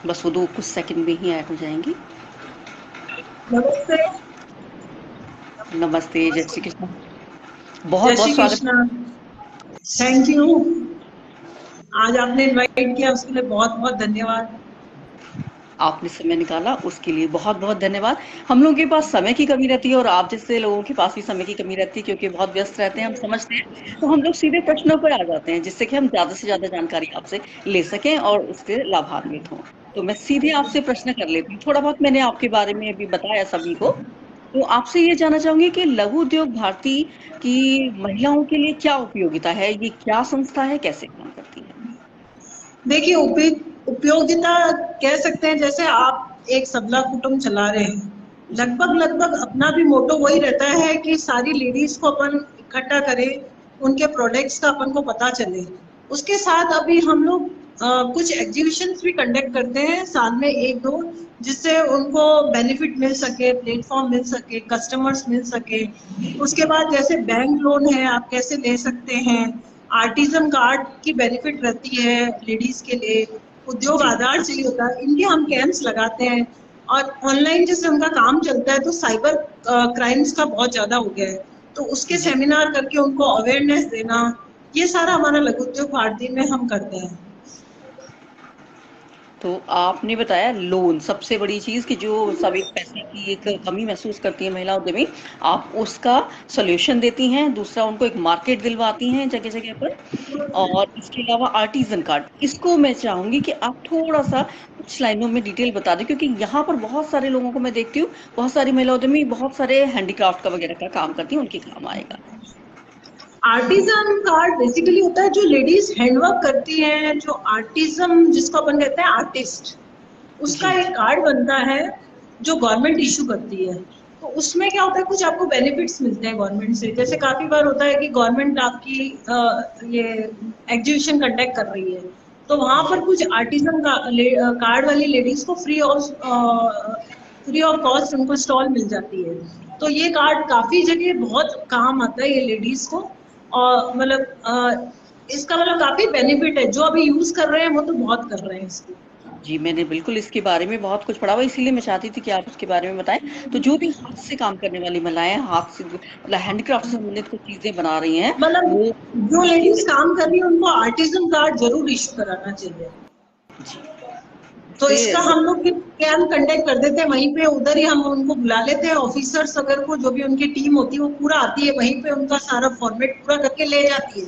बस वो 2 कुछ सेकंड में ही ऐड हो जाएंगी। नमस्ते। नमस्ते, जय श्री कृष्ण। बहुत जय श्री बहुत स्वागत। कृष्णा। Thank you. आज आपने इनवाइट किया उसके लिए बहुत बहुत धन्यवाद। आपने समय निकाला उसके लिए बहुत बहुत धन्यवाद। हम लोगों के पास समय की कमी रहती है और आप जैसे लोगों के पास भी समय की कमी रहती है, क्योंकि बहुत व्यस्त रहते हैं, हम समझते हैं। तो हम लोग सीधे प्रश्नों पर आ जाते हैं, जिससे कि हम ज्यादा से ज्यादा जानकारी आपसे ले सकें और उससे लाभान्वित हों। तो मैं सीधे आपसे प्रश्न कर लेती हूँ। थोड़ा बहुत मैंने आपके बारे में अभी बताया सभी को। तो आपसे ये जानना चाहूंगी कि लघु उद्योग भारती की महिलाओं के लिए क्या उपयोगिता है, ये क्या संस्था है, कैसे काम करती है? देखिए, उपयोगिता कह सकते हैं, जैसे आप एक सबला कुटुंब चला रहे हैं, जी। लगभग लगभग अपना भी मोटो वही रहता है कि सारी लेडीज को अपन इकट्ठा करें, उनके प्रोडक्ट्स का अपन को पता चले। उसके साथ अभी हम लोग कुछ एग्जीबिशंस भी कंडक्ट करते हैं साल में एक दो, जिससे उनको बेनिफिट मिल सके, प्लेटफॉर्म मिल सके, कस्टमर्स मिल सके। उसके बाद जैसे बैंक लोन है, आप कैसे ले सकते हैं, आर्टिजन कार्ड की बेनिफिट रहती है लेडीज के लिए, उद्योग जी। आधार चाहिए होता है, इनके हम कैंप्स लगाते हैं। और ऑनलाइन जैसे उनका काम चलता है तो साइबर क्राइम्स का बहुत ज्यादा हो गया है, तो उसके जी। सेमिनार करके उनको अवेयरनेस देना, ये सारा हमारा लघु उद्योग भारती में हम करते हैं। तो आपने बताया लोन सबसे बड़ी चीज, कि जो सब एक पैसे की एक कमी महसूस करती है महिला उद्यमी, आप उसका सॉल्यूशन देती हैं। दूसरा, उनको एक मार्केट दिलवाती हैं जगह जगह पर। और इसके अलावा आर्टिजन कार्ड, इसको मैं चाहूंगी कि आप थोड़ा सा कुछ लाइनों में डिटेल बता दें, क्योंकि यहाँ पर बहुत सारे लोगों को मैं देखती हूँ, बहुत सारी महिला उद्यमी बहुत सारे हैंडीक्राफ्ट का वगैरह का काम करती हैं, उनके काम आएगा। आर्टिजन कार्ड बेसिकली होता है जो लेडीज हैंडवर्क करती हैं, जो आर्टिज्म जिसको अपन कहते हैं आर्टिस्ट, उसका जी। एक कार्ड बनता है जो गवर्नमेंट इशू करती है। तो उसमें क्या होता है, कुछ आपको बेनिफिट्स मिलते हैं गवर्नमेंट से। जैसे काफी बार होता है कि गवर्नमेंट आपकी ये एग्जीबिशन कंडक्ट कर रही है, तो वहां जी। पर कुछ आर्टिजन का कार्ड वाली लेडीज को फ्री ऑफ कॉस्ट उनको स्टॉल मिल जाती है। तो ये कार्ड काफी जगह बहुत काम आता है ये लेडीज को। और मतलब इसका मतलब काफी बेनिफिट है, जो अभी यूज कर रहे हैं वो तो बहुत कर रहे हैं इसको। जी, मैंने बिल्कुल इसके बारे में बहुत कुछ पढ़ा हुआ, इसीलिए मैं चाहती थी कि आप उसके बारे में बताएं। तो जो भी हाथ से काम करने वाली महिलाएं, हाथ से मतलब हैंडीक्राफ्ट से संबंधित कुछ चीजें बना रही हैं, मतलब वो जो उसके लेडीज काम कर रही है उनको आर्टिजन कार्ड जरूर इशू कराना चाहिए। जी तो से इसका हम लोग कैंप कंडक्ट कर देते हैं वहीं पे, उधर ही हम उनको बुला लेते हैं। ऑफिसर्स अगर को जो भी उनकी टीम होती है वो पूरा आती है वहीं पे, उनका सारा फॉर्मेट पूरा करके ले जाती है।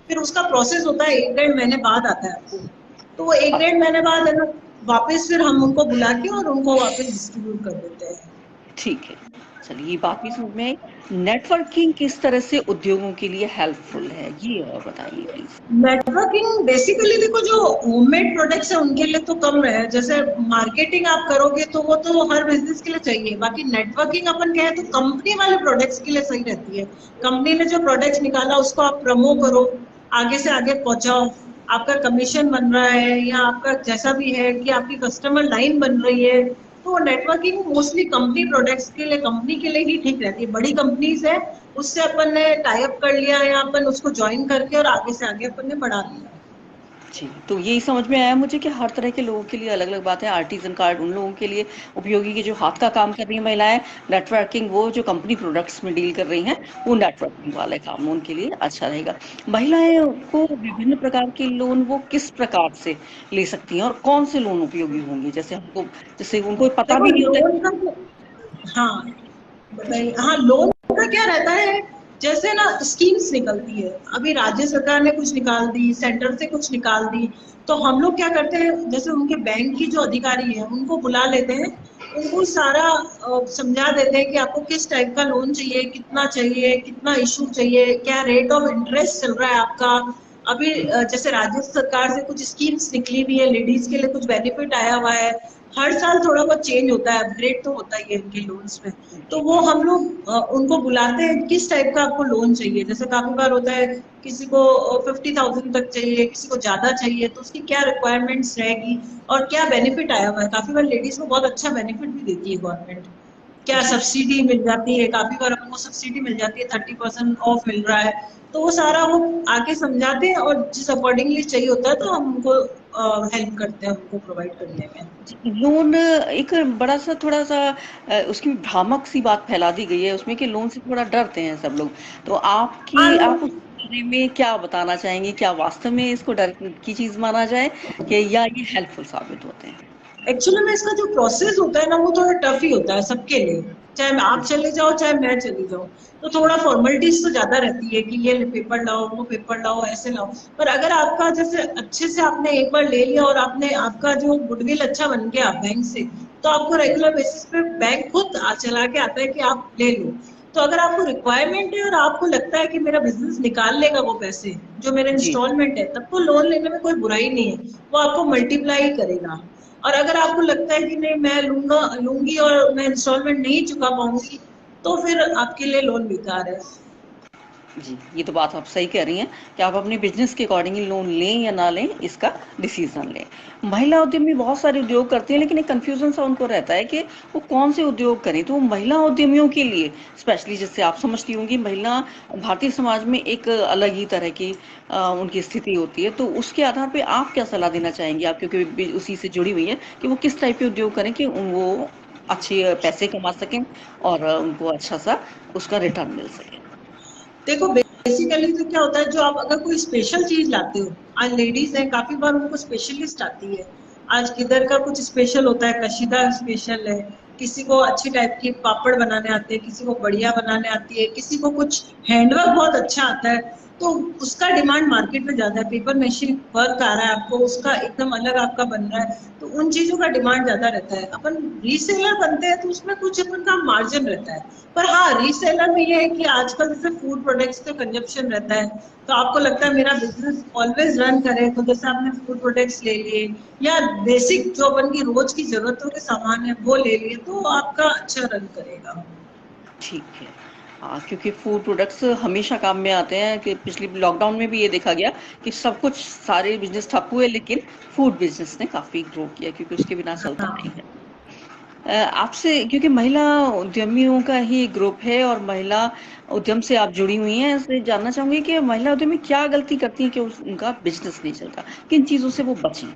फिर उसका प्रोसेस होता है, 1 डेढ़ महीने बाद आता है आपको। तो वो 1 डेढ़ महीने बाद है ना, वापस फिर हम उनको बुला के और उनको वापस डिस्ट्रीब्यूट कर देते हैं। ठीक है। चलिए, ये बात भी समझ में आई। नेटवर्किंग किस तरह से उद्योगों के लिए हेल्पफुल है, ये और बताइए प्लीज। नेटवर्किंग बेसिकली देखो, जो होममेड प्रोडक्ट्स है उनके लिए तो कम है। जैसे मार्केटिंग आप करोगे तो वो तो हर बिजनेस के लिए चाहिए, बाकी नेटवर्किंग अपन कहें तो कंपनी वाले प्रोडक्ट्स के लिए सही रहती है। कंपनी ने जो प्रोडक्ट्स निकाला उसको आप प्रमो करो, आगे से आगे पहुंचाओ, आपका कमीशन बन रहा है या आपका जैसा भी है कि आपकी कस्टमर लाइन बन रही है, तो नेटवर्किंग मोस्टली कंपनी प्रोडक्ट्स के लिए, कंपनी के लिए ही ठीक रहती है। बड़ी कंपनीज है, उससे अपन ने टाई अप कर लिया या अपन उसको ज्वाइन करके और आगे से आगे अपन ने बढ़ा लिया। जी, तो यही समझ में आया मुझे कि हर तरह के लोगों के लिए अलग अलग बात है। आर्टिजन कार्ड उन लोगों के लिए उपयोगी कि जो हाथ का काम कर रही हैं महिलाएं। नेटवर्किंग वो जो कंपनी प्रोडक्ट्स में डील कर रही हैं, वो नेटवर्किंग वाले काम उनके लिए अच्छा रहेगा। महिलाएं को विभिन्न प्रकार के लोन वो किस प्रकार से ले सकती हैं और कौन से लोन उपयोगी होंगे, जैसे हमको, जैसे उनको पता देखो भी नहीं होता लोन का कि। हाँ जी। बताइए। हाँ, लोन का क्या रहता है, जैसे ना स्कीम्स निकलती है, अभी राज्य सरकार ने कुछ निकाल दी, सेंटर से कुछ निकाल दी, तो हम लोग क्या करते हैं, जैसे उनके बैंक की जो अधिकारी है उनको बुला लेते हैं, उनको सारा समझा देते हैं कि आपको किस टाइप का लोन चाहिए, कितना चाहिए, कितना इशू चाहिए, क्या रेट ऑफ इंटरेस्ट चल रहा है आपका। अभी जैसे राज्य सरकार से कुछ स्कीम्स निकली हुई है, लेडीज के लिए कुछ बेनिफिट आया हुआ है। हर साल थोड़ा बहुत चेंज होता है, अपग्रेड तो होता ही है इनके लोन्स में। तो वो हम लोग उनको बुलाते हैं, किस टाइप का आपको लोन चाहिए। जैसे काफी बार होता है किसी को 50,000 तक चाहिए, किसी को ज्यादा चाहिए, तो उसकी क्या रिक्वायरमेंट्स रहेगी और क्या बेनिफिट आया हुआ है। काफी बार लेडीज को बहुत अच्छा बेनिफिट भी देती है गवर्नमेंट। क्या जी। सब्सिडी मिल जाती है, काफी बार हमको सब्सिडी मिल जाती है, 30% ऑफ मिल रहा है, तो वो सारा वो आके समझाते हैं और जिस अकॉर्डिंगली चाहिए होता है तो हम उनको हेल्प करते हैं उनको प्रोवाइड करने में। लोन एक बड़ा सा थोड़ा सा उसकी भ्रामक सी बात फैला दी गई है उसमें कि लोन से थोड़ा डरते हैं सब लोग। तो हाँ, आप उस बारे में क्या बताना चाहेंगे? क्या वास्तव में इसको डर की चीज माना जाए कि या ये हेल्पफुल साबित होते हैं? एक्चुअली में इसका जो प्रोसेस होता है ना वो थोड़ा टफ ही होता है सबके लिए, चाहे आप जी। चले जाओ चाहे मैं चली जाऊँ, तो थोड़ा फॉर्मेलिटीज तो ज्यादा रहती है कि ये पेपर लाओ वो पेपर लाओ ऐसे लाओ। पर अगर आपका जैसे अच्छे से आपने एक बार ले लिया और आपने आपका जो गुडविल अच्छा बन गया बैंक से, तो आपको रेगुलर बेसिस पे बैंक खुद चला के आता है कि आप ले लो। तो अगर आपको रिक्वायरमेंट है और आपको लगता है कि मेरा बिजनेस निकाल लेगा वो पैसे जो मेरा जी। इंस्टॉलमेंट है, तब तो लोन लेने में कोई बुराई नहीं है, वो आपको मल्टीप्लाई करेगा। और अगर आपको लगता है कि नहीं मैं लूंगी और मैं इंस्टॉलमेंट नहीं चुका पाऊंगी, तो फिर आपके लिए लोन बेकार है। जी, ये तो बात आप सही कह रही हैं कि आप अपने बिजनेस के अकॉर्डिंगली लोन लें या ना लें, इसका डिसीजन लें। महिला उद्यमी बहुत सारे उद्योग करती हैं, लेकिन एक कन्फ्यूजन सा उनको रहता है कि वो कौन से उद्योग करें। तो महिला उद्यमियों के लिए स्पेशली, जैसे आप समझती होंगी, महिला भारतीय समाज में एक अलग ही तरह की उनकी स्थिति होती है। तो उसके आधार पे आप क्या सलाह देना चाहेंगी? आप क्योंकि उसी से जुड़ी हुई हैं कि वो किस टाइप के उद्योग करें कि वो अच्छे पैसे कमा सकें और उनको अच्छा सा उसका रिटर्न मिल सके। देखो बेसिकली तो क्या होता है, जो आप अगर कोई स्पेशल चीज लाते हो, आज लेडीज हैं काफी बार उनको स्पेशलिस्ट आती है, आज किधर का कुछ स्पेशल होता है, कशीदा स्पेशल है, किसी को अच्छी टाइप की पापड़ बनाने आते हैं, किसी को बढ़िया बनाने आती है, किसी को कुछ हैंडवर्क बहुत अच्छा आता है, तो उसका डिमांड मार्केट में ज्यादा है। पेपर मशीन वर्क आ रहा है आपको, उसका एकदम अलग आपका बन रहा है, तो उन चीजों का डिमांड ज्यादा रहता है। अपन रीसेलर बनते हैं तो उसमें कुछ अपन का मार्जिन रहता है। पर हाँ, रीसेलर में ये है कि आजकल जैसे फूड प्रोडक्ट्स का कंजप्शन रहता है, तो आपको लगता है मेरा बिजनेस ऑलवेज रन करे, तो जैसे आपने फूड प्रोडक्ट्स ले लिए या बेसिक जो अपन की रोज की जरूरतों के सामान है वो ले लिए, तो आपका अच्छा रन करेगा। ठीक है। हाँ, क्योंकि फूड प्रोडक्ट्स हमेशा काम में आते हैं। कि पिछली लॉकडाउन में भी ये देखा गया कि सब कुछ सारे बिजनेस ठप हुए, लेकिन फूड बिजनेस ने काफी ग्रो किया, क्योंकि उसके बिना चलता नहीं हाँ, है। आपसे, क्योंकि महिला उद्यमियों का ही ग्रुप है और महिला उद्यम से आप जुड़ी हुई हैं, इसलिए जानना चाहूंगी कि महिला उद्यमी क्या गलती करती हैं कि उनका बिजनेस नहीं चलता? किन चीजों से वो बचें?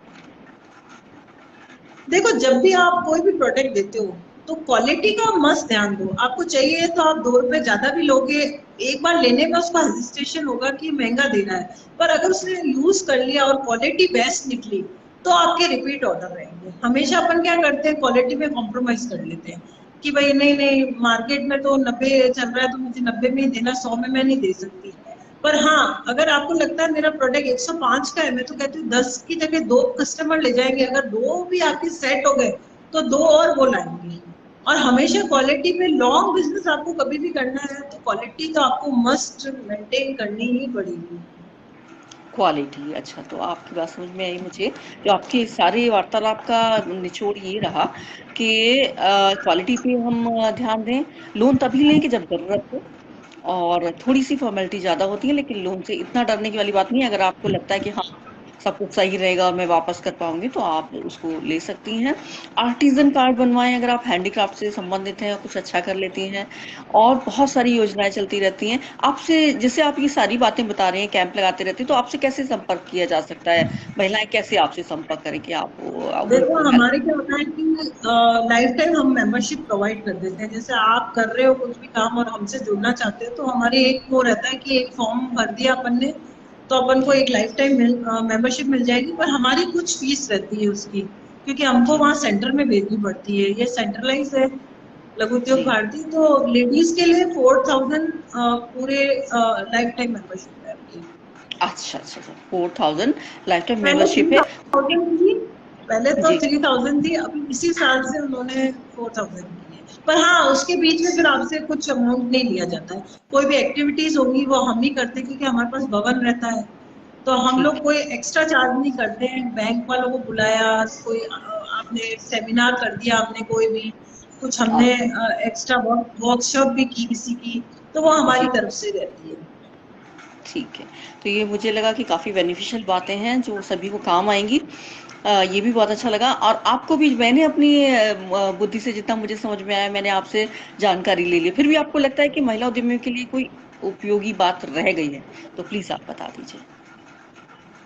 देखो जब भी आप कोई भी प्रोडक्ट देते हो तो क्वालिटी का मस्त ध्यान दो। आपको चाहिए तो आप 2 रुपए ज्यादा भी लोगे, एक बार लेने में उसका हेजिस्टेशन होगा कि महंगा देना है, पर अगर उसने यूज कर लिया और क्वालिटी बेस्ट निकली, तो आपके रिपीट ऑर्डर रहेंगे। हमेशा अपन क्या करते हैं, क्वालिटी में कॉम्प्रोमाइज कर लेते हैं कि भाई नहीं नहीं, मार्केट में तो 90 चल रहा है तो मुझे 90 में ही देना, 100 में मैं नहीं दे सकती। पर हाँ, अगर आपको लगता है मेरा प्रोडक्ट 105 का है, मैं तो कहती हूँ 10 की जगह 2 कस्टमर ले जाएंगे, अगर 2 भी आपके सेट हो गए तो 2 और वो लाएंगे। और हमेशा क्वालिटी पे लॉन्ग बिजनेस आपको कभी भी करना है तो क्वालिटी तो आपको मस्ट मेंटेन करनी ही पड़ेगी। क्वालिटी, अच्छा, तो आपकी बात समझ में आई मुझे। जो आपकी सारी वार्तालाप का निचोड़ ये रहा कि क्वालिटी पे हम ध्यान दें। लोन तभी लें कि जब जरूरत हो, और थोड़ी सी फॉर्मेलिटी ज्यादा होती है, लेकिन लोन से इतना डरने की वाली बात नहीं है। अगर आपको लगता है कि हाँ, सब कुछ सही रहेगा और मैं वापस कर पाऊंगी, तो आप उसको ले सकती हैं। आर्टिजन कार्ड बनवाएं अगर आप हैंडीक्राफ्ट से संबंधित हैं, कुछ अच्छा कर लेती हैं। और बहुत सारी योजनाएं चलती रहती हैं। आपसे, जैसे आप ये सारी बातें बता रहे हैं, कैंप लगाते रहते हैं, तो आपसे कैसे संपर्क किया जा सकता है? महिलाएं कैसे आपसे संपर्क करें कि आप देखो उनको हेल्प? हमारे क्या होता है कि लाइफ टाइम हम मेंबरशिप प्रोवाइड कर देते हैं। जैसे आप कर रहे हो कुछ भी काम और हमसे जुड़ना चाहते हो, तो हमारे एक वो रहता है कि एक फॉर्म भर दिया अपन ने, तो अपन को जी। एक लाइफ टाइम मेंबरशिप मिल जाएगी। पर हमारी कुछ फीस रहती है उसकी, क्योंकि हमको जी। वहाँ सेंटर में भेजनी पड़ती है, ये सेंट्रलाइज है लघु उद्योग जी। भारती। तो लेडीज के लिए 4000 पूरे लाइफ टाइम मेंबरशिप है आपकी। अच्छा, अच्छा, अच्छा, 4000 लाइफ टाइम पहले मेंबरशिप है। 3000 थी, पहले तो जी। 3000 थी, अभी इसी साल से उन्होंने 4000 की है। पर हाँ, उसके बीच में फिर आपसे कुछ अमाउंट नहीं लिया जाता है। कोई भी एक्टिविटीज होगी वो हम ही करते हैं, क्योंकि हमारे पास भवन रहता है, तो हम ठीक लोग कोई एक्स्ट्रा चार्ज नहीं करते हैं। बैंक वालों को बुलाया, कोई आपने सेमिनार कर दिया, आपने कोई भी कुछ है। हमने एक्स्ट्रा वर्कशॉप भी की किसी की, तो वो हमारी जी। तरफ से रहती है। ठीक है। तो ये मुझे लगा कि काफ़ी बेनिफिशियल बातें हैं जो सभी को काम आएंगी। ये भी बहुत अच्छा लगा और आपको भी मैंने अपनी बुद्धि से जितना मुझे समझ में आया मैंने आपसे जानकारी ले ली। फिर भी आपको लगता है कि महिला उद्यमियों के लिए कोई उपयोगी बात रह गई है तो प्लीज आप बता दीजिए।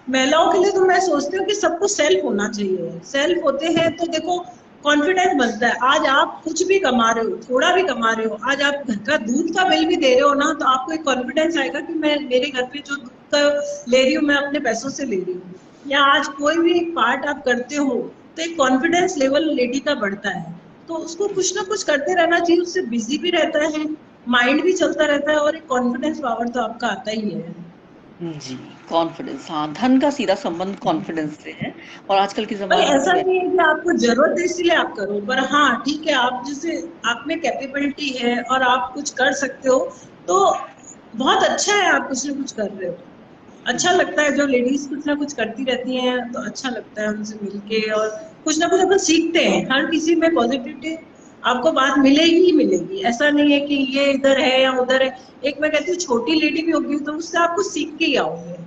महिलाओं के लिए तो मैं सोचती हूँ कि सबको सेल्फ होना चाहिए। सेल्फ होते हैं तो देखो कॉन्फिडेंस बनता है। आज आप कुछ भी कमा रहे हो, थोड़ा भी कमा रहे हो, आज आप घर का दूध का बिल भी दे रहे हो ना, तो आपको एक कॉन्फिडेंस आएगा कि मैं मेरे घर पे जो दूध का ले रही हूँ मैं अपने पैसों से ले रही हूँ। या आज कोई भी पार्ट आप करते हो तो एक कॉन्फिडेंस लेवल लेडी का बढ़ता है। तो उसको कुछ ना कुछ करते रहना चाहिए, उससे बिजी भी रहता है, माइंड भी चलता रहता है और एक कॉन्फिडेंस पावर तो आपका आता ही है। जी, कॉन्फिडेंस, हाँ, धन का सीधा संबंध कॉन्फिडेंस से है और आजकल के भाई ज़माने में तो ऐसा नहीं है कि आपको जरूरत है इसीलिए आप करो, पर हाँ ठीक है, आप जैसे आप में कैपेबिलिटी है और आप कुछ कर सकते हो तो बहुत अच्छा है, आप कुछ ना कुछ कर रहे हो। अच्छा लगता है जब लेडीज कुछ ना कुछ करती रहती हैं, तो अच्छा लगता है उनसे मिलके और कुछ ना कुछ अपन सीखते हैं। हर किसी में पॉजिटिविटी आपको बात मिलेगी ही मिलेगी। ऐसा नहीं है कि ये इधर है या उधर है। एक मैं कहती हूँ छोटी लेडी भी होगी तो उससे आपको सीख के ही आओगे।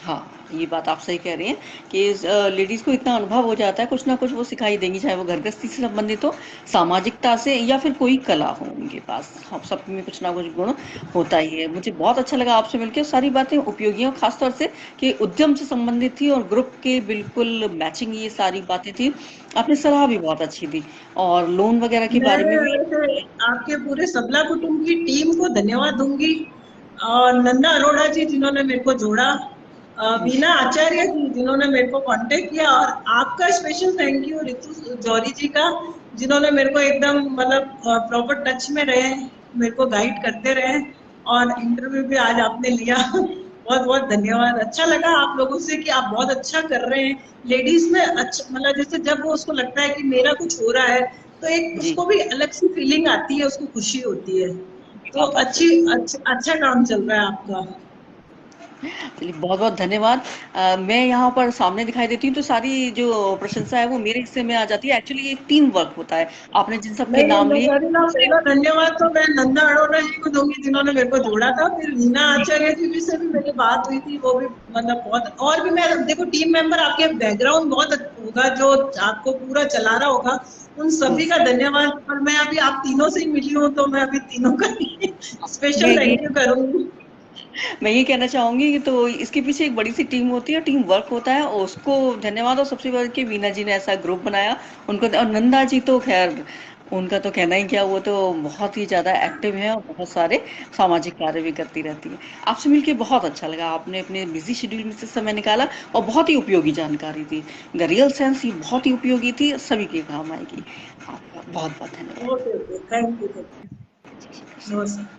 हाँ, ये बात आप सही कह रही हैं कि लेडीज़ को इतना अनुभव हो जाता है, कुछ ना कुछ वो सिखाई देंगी, चाहे वो घर गृहस्थी से संबंधित हो, सामाजिकता से या फिर कोई कला हो उनके पास। हम सब में कुछ ना कुछ गुण होता ही है। मुझे बहुत अच्छा लगा आपसे मिलके, सारी बातें उपयोगी हैं, खास तौर से कि उद्यम से संबंधित थी और ग्रुप के बिल्कुल मैचिंग ये सारी बातें थी। आपने सलाह भी बहुत अच्छी दी और लोन वगैरह के मैं बारे में भी। वैसे आपके पूरे सबला कुटुंब की टीम को धन्यवाद दूंगी और नंदा अरोड़ा जी जिन्होंने मेरे को जोड़ा, बीना आचार्य जी जिन्होंने मेरे को कांटेक्ट किया, और आपका स्पेशल थैंक यू रितु जौहरी जी का, जिन्होंने मेरे को एकदम मतलब प्रॉपर टच में रहे, मेरे को गाइड करते रहे और इंटरव्यू भी आज आपने लिया। बहुत बहुत धन्यवाद। अच्छा लगा आप लोगों से कि आप बहुत अच्छा कर रहे हैं लेडीज में। अच्छा मतलब जैसे जब वो उसको लगता है कि मेरा कुछ हो रहा है तो एक जी, उसको भी अलग सी फीलिंग आती है, उसको खुशी होती है। तो बात आप सही। अच्छा काम चल रहा है आपका। चलिए बहुत बहुत धन्यवाद। मैं यहाँ पर सामने दिखाई देती हूँ तो सारी जो प्रशंसा है वो मेरे हिस्से में आ जाती है। एक्चुअली ये टीम वर्क होता है। आपने जिन सबके नहीं नहीं, नाम मैं लिए कह रही ना, पहला धन्यवाद तो मैं नंदा अरोड़ा जी को दूंगी जिन्होंने मेरे को जोड़ा था। फिर रीना आचार्य जी भी से भी मेरी बात हुई थी, वो भी मतलब बहुत। और भी मैं देखो टीम मेंबर आपके बैकग्राउंड बहुत होगा जो आपको पूरा चला रहा होगा, उन सभी का धन्यवाद। और मैं अभी आप तीनों से ही मिली हूँ तो मैं अभी तीनों का मैं स्पेशल ये थैंक यू करूंगी। मैं ये कहना चाहूंगी कि तो इसके पीछे एक बड़ी सी टीम होती है, टीम वर्क होता है और उसको धन्यवाद। और सबसे बढ़ के वीना जी ने ऐसा ग्रुप बनाया उनको, और नंदा जी तो खैर उनका तो कहना ही क्या, वो तो बहुत ही ज्यादा एक्टिव है और बहुत सारे सामाजिक कार्य भी करती रहती है। आपसे मिलके बहुत अच्छा लगा। आपने अपने बिजी शेड्यूल में से समय निकाला और बहुत ही उपयोगी जानकारी दी। रियल सेंस ये बहुत ही उपयोगी थी, सभी के काम आएगी। आपका बहुत बहुत धन्यवाद। Okay okay, thank you, thank you. जी, नमस्कार।